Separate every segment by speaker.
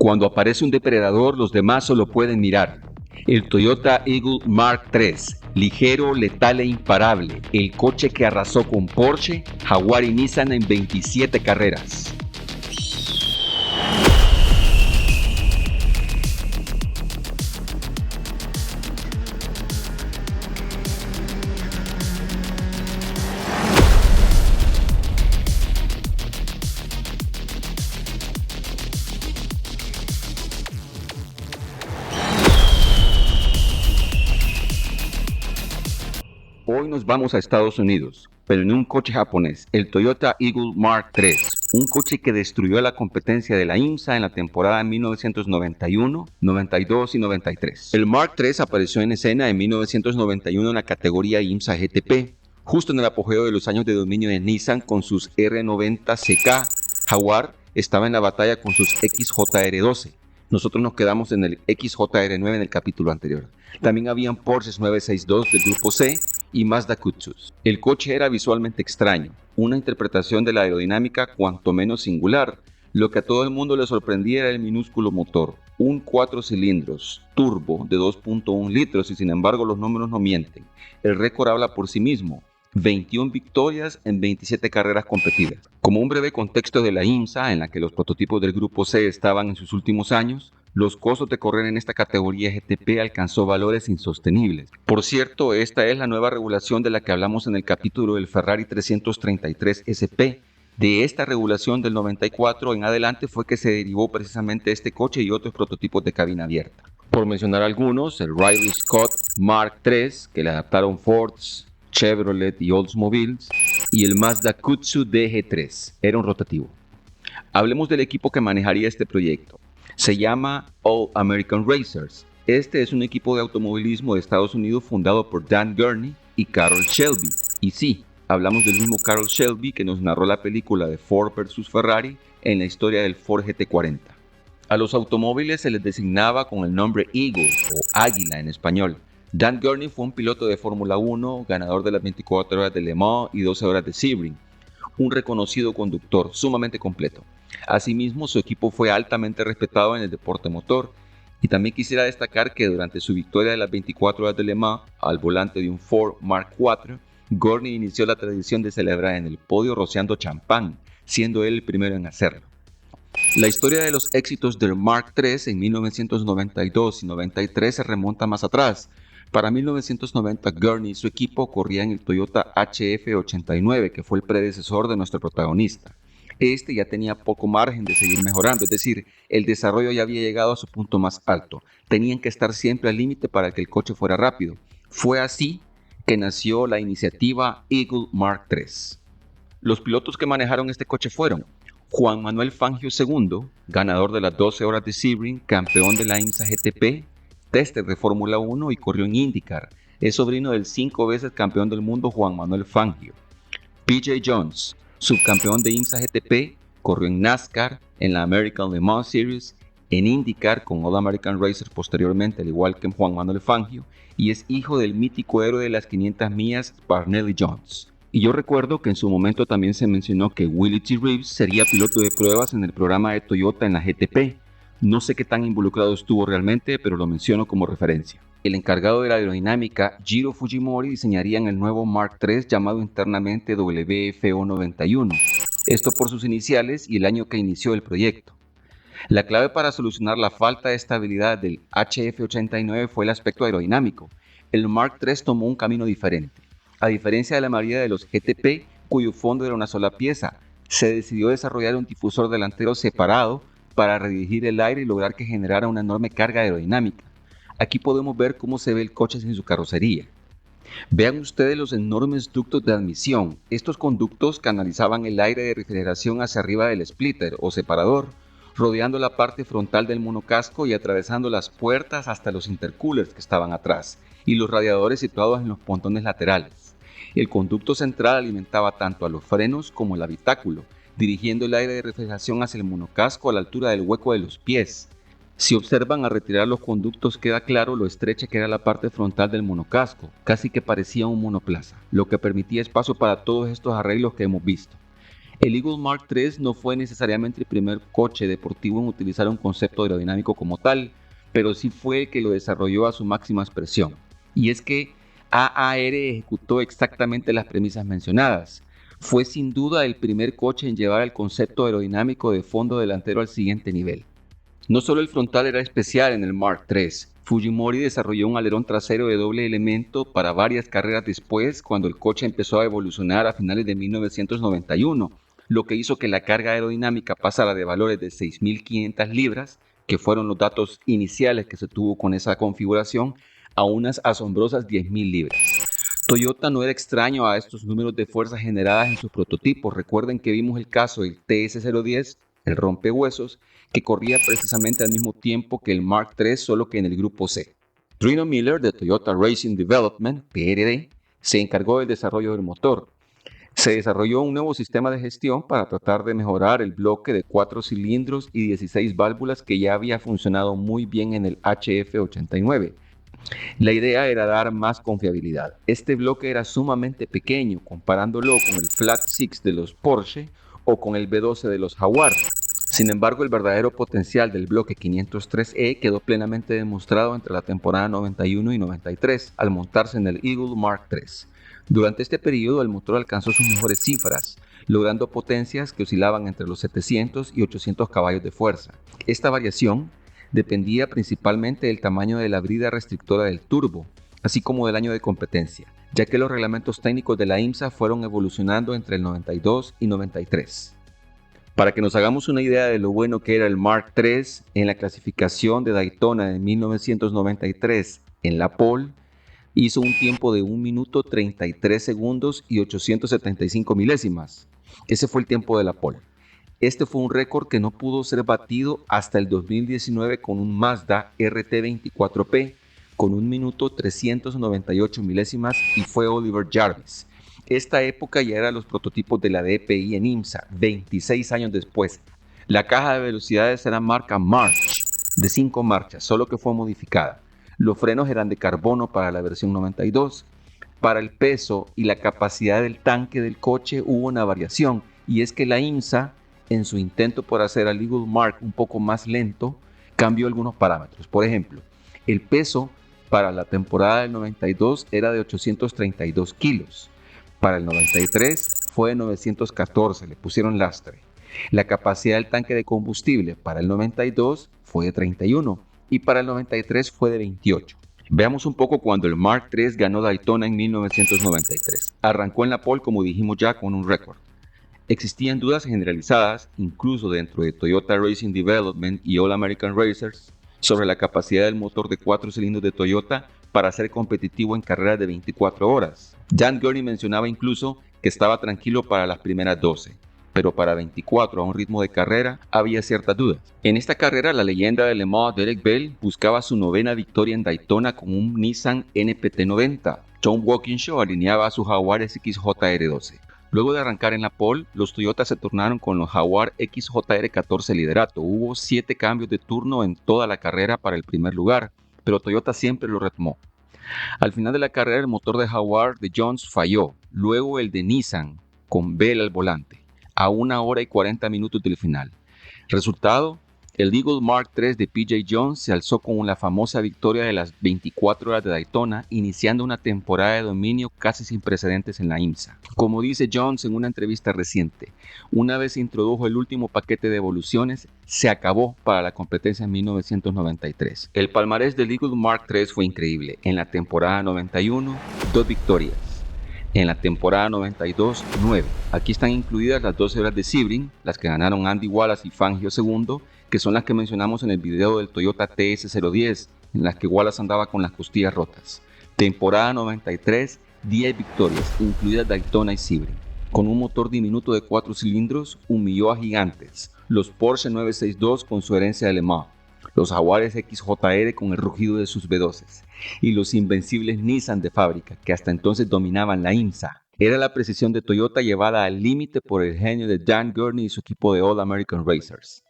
Speaker 1: Cuando aparece un depredador, los demás solo pueden mirar. El Toyota Eagle Mark III, ligero, letal e imparable, el coche que arrasó con Porsche, Jaguar y Nissan en 27 carreras. Hoy nos vamos a Estados Unidos, pero en un coche japonés, el Toyota Eagle Mark III, un coche que destruyó la competencia de la IMSA en la temporada de 1991, 92 y 93. El Mark III apareció en escena en 1991 en la categoría IMSA GTP, justo en el apogeo de los años de dominio de Nissan con sus R90CK. Jaguar estaba en la batalla con sus XJR12. Nosotros nos quedamos en el XJR9 en el capítulo anterior. También habían Porsche 962 del grupo C y Mazda Kutsus. El coche era visualmente extraño, una interpretación de la aerodinámica cuanto menos singular. Lo que a todo el mundo le sorprendía era el minúsculo motor, un 4 cilindros, turbo de 2.1 litros y sin embargo los números no mienten. El récord habla por sí mismo. 21 victorias en 27 carreras competidas. Como un breve contexto de la IMSA, en la que los prototipos del Grupo C estaban en sus últimos años, los costos de correr en esta categoría GTP alcanzó valores insostenibles. Por cierto, esta es la nueva regulación de la que hablamos en el capítulo del Ferrari 333 SP. De esta regulación del 94 en adelante fue que se derivó precisamente este coche y otros prototipos de cabina abierta. Por mencionar algunos, el Ridley Scott Mark III, que le adaptaron Ford, Chevrolet y Oldsmobile, y el Mazda Kutsu DG3, era un rotativo. Hablemos del equipo que manejaría este proyecto. Se llama All American Racers. Este es un equipo de automovilismo de Estados Unidos fundado por Dan Gurney y Carroll Shelby. Y sí, hablamos del mismo Carroll Shelby que nos narró la película de Ford vs Ferrari en la historia del Ford GT40. A los automóviles se les designaba con el nombre Eagle o Águila en español. Dan Gurney fue un piloto de Fórmula 1, ganador de las 24 horas de Le Mans y 12 horas de Sebring, un reconocido conductor sumamente completo. Asimismo, su equipo fue altamente respetado en el deporte motor. Y también quisiera destacar que durante su victoria de las 24 horas de Le Mans, al volante de un Ford Mark IV, Gurney inició la tradición de celebrar en el podio rociando champán, siendo él el primero en hacerlo. La historia de los éxitos del Mark III en 1992 y 93 se remonta más atrás. Para 1990, Gurney y su equipo corrían el Toyota HF89, que fue el predecesor de nuestro protagonista. Este ya tenía poco margen de seguir mejorando, es decir, el desarrollo ya había llegado a su punto más alto. Tenían que estar siempre al límite para que el coche fuera rápido. Fue así que nació la iniciativa Eagle Mark III. Los pilotos que manejaron este coche fueron Juan Manuel Fangio II, ganador de las 12 horas de Sebring, campeón de la IMSA GTP, tester de Fórmula 1 y corrió en IndyCar. Es sobrino del 5 veces campeón del mundo Juan Manuel Fangio. PJ Jones, subcampeón de IMSA GTP, corrió en NASCAR, en la American Le Mans Series, en IndyCar con All American Racers posteriormente, al igual que Juan Manuel Fangio, y es hijo del mítico héroe de las 500 millas, Parnelli Jones. Y yo recuerdo que en su momento también se mencionó que Willie T. Reeves sería piloto de pruebas en el programa de Toyota en la GTP. No sé qué tan involucrado estuvo realmente, pero lo menciono como referencia. El encargado de la aerodinámica, Jiro Fujimori, diseñaría el nuevo Mark III llamado internamente WFO91. Esto por sus iniciales y el año que inició el proyecto. La clave para solucionar la falta de estabilidad del HF89 fue el aspecto aerodinámico. El Mark III tomó un camino diferente. A diferencia de la mayoría de los GTP, cuyo fondo era una sola pieza, se decidió desarrollar un difusor delantero separado para redirigir el aire y lograr que generara una enorme carga aerodinámica. Aquí podemos ver cómo se ve el coche sin su carrocería. Vean ustedes los enormes ductos de admisión. Estos conductos canalizaban el aire de refrigeración hacia arriba del splitter o separador, rodeando la parte frontal del monocasco y atravesando las puertas hasta los intercoolers que estaban atrás y los radiadores situados en los pontones laterales. El conducto central alimentaba tanto a los frenos como el habitáculo, dirigiendo el aire de refrigeración hacia el monocasco a la altura del hueco de los pies. Si observan al retirar los conductos queda claro lo estrecha que era la parte frontal del monocasco, casi que parecía un monoplaza, lo que permitía espacio para todos estos arreglos que hemos visto. El Eagle Mark III no fue necesariamente el primer coche deportivo en utilizar un concepto aerodinámico como tal, pero sí fue el que lo desarrolló a su máxima expresión. Y es que AAR ejecutó exactamente las premisas mencionadas. Fue sin duda el primer coche en llevar el concepto aerodinámico de fondo delantero al siguiente nivel. No solo el frontal era especial en el Mark III, Fujimori desarrolló un alerón trasero de doble elemento para varias carreras después, cuando el coche empezó a evolucionar a finales de 1991, lo que hizo que la carga aerodinámica pasara de valores de 6.500 libras, que fueron los datos iniciales que se tuvo con esa configuración, a unas asombrosas 10.000 libras. Toyota no era extraño a estos números de fuerza generadas en sus prototipos. Recuerden que vimos el caso del TS-010, el rompehuesos, que corría precisamente al mismo tiempo que el Mark III, solo que en el grupo C. Drino Miller de Toyota Racing Development, PRD, se encargó del desarrollo del motor. Se desarrolló un nuevo sistema de gestión para tratar de mejorar el bloque de 4 cilindros y 16 válvulas que ya había funcionado muy bien en el HF89. La idea era dar más confiabilidad. Este bloque era sumamente pequeño comparándolo con el Flat Six de los Porsche o con el B12 de los Jaguar. Sin embargo, el verdadero potencial del bloque 503E quedó plenamente demostrado entre la temporada 91 y 93 al montarse en el Eagle Mark III. Durante este periodo el motor alcanzó sus mejores cifras, logrando potencias que oscilaban entre los 700 y 800 caballos de fuerza. Esta variación dependía principalmente del tamaño de la brida restrictora del turbo, así como del año de competencia, ya que los reglamentos técnicos de la IMSA fueron evolucionando entre el 92 y 93. Para que nos hagamos una idea de lo bueno que era el Mark III en la clasificación de Daytona de 1993 en la pole, hizo un tiempo de 1 minuto 33 segundos y 875 milésimas. Ese fue el tiempo de la pole. Este fue un récord que no pudo ser batido hasta el 2019 con un Mazda RT24P con 1 minuto 398 milésimas y fue Oliver Jarvis. Esta época ya eran los prototipos de la DPI en IMSA, 26 años después. La caja de velocidades era marca March, de 5 marchas, solo que fue modificada. Los frenos eran de carbono para la versión 92. Para el peso y la capacidad del tanque del coche hubo una variación, y es que la IMSA, en su intento por hacer al Eagle Mark un poco más lento, cambió algunos parámetros. Por ejemplo, el peso para la temporada del 92 era de 832 kilos. Para el 93 fue de 914, le pusieron lastre. La capacidad del tanque de combustible para el 92 fue de 31 y para el 93 fue de 28. Veamos un poco cuando el Mark III ganó Daytona en 1993. Arrancó en la pole, como dijimos ya, con un récord. Existían dudas generalizadas, incluso dentro de Toyota Racing Development y All American Racers, sobre la capacidad del motor de 4 cilindros de Toyota para ser competitivo en carreras de 24 horas. Dan Gurney mencionaba incluso que estaba tranquilo para las primeras 12, pero para 24 a un ritmo de carrera había ciertas dudas. En esta carrera, la leyenda de Le Mans, Derek Bell, buscaba su 9ª victoria en Daytona con un Nissan NPT90. John Walkinshaw alineaba a su Jaguar XJR12. Luego de arrancar en la pole, los Toyotas se turnaron con los Jaguar XJR14 liderato. Hubo 7 cambios de turno en toda la carrera para el primer lugar, pero Toyota siempre lo retomó. Al final de la carrera, el motor de Jaguar de Jones falló, luego el de Nissan, con Bell al volante, a 1 hora y 40 minutos del final. Resultado, el Eagle Mark III de P.J. Jones se alzó con la famosa victoria de las 24 horas de Daytona, iniciando una temporada de dominio casi sin precedentes en la IMSA. Como dice Jones en una entrevista reciente, una vez se introdujo el último paquete de evoluciones, se acabó para la competencia en 1993. El palmarés del Eagle Mark III fue increíble. En la temporada 91, 2 victorias. En la temporada 92, 9. Aquí están incluidas las 12 horas de Sebring, las que ganaron Andy Wallace y Fangio II, que son las que mencionamos en el video del Toyota TS010, en las que Wallace andaba con las costillas rotas. Temporada 93, 10 victorias, incluidas Daytona y Sebring. Con un motor diminuto de 4 cilindros, humilló a gigantes. Los Porsche 962 con su herencia de Le Mans, los Jaguares XJR con el rugido de sus V12s y los invencibles Nissan de fábrica, que hasta entonces dominaban la IMSA. Era la precisión de Toyota llevada al límite por el genio de Dan Gurney y su equipo de All American Racers.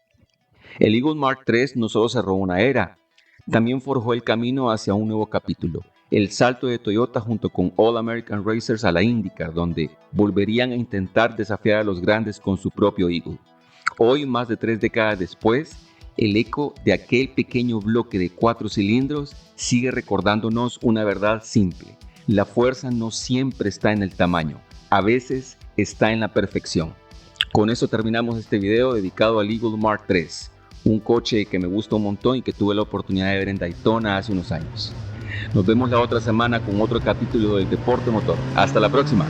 Speaker 1: El Eagle Mark III no solo cerró una era, también forjó el camino hacia un nuevo capítulo. el salto de Toyota junto con All American Racers a la IndyCar, donde volverían a intentar desafiar a los grandes con su propio Eagle. Hoy, más de 3 décadas después, el eco de aquel pequeño bloque de 4 cilindros sigue recordándonos una verdad simple. La fuerza no siempre está en el tamaño, a veces está en la perfección. Con eso terminamos este video dedicado al Eagle Mark III, un coche que me gusta un montón y que tuve la oportunidad de ver en Daytona hace unos años. Nos vemos la otra semana con otro capítulo del Deporte Motor. Hasta la próxima.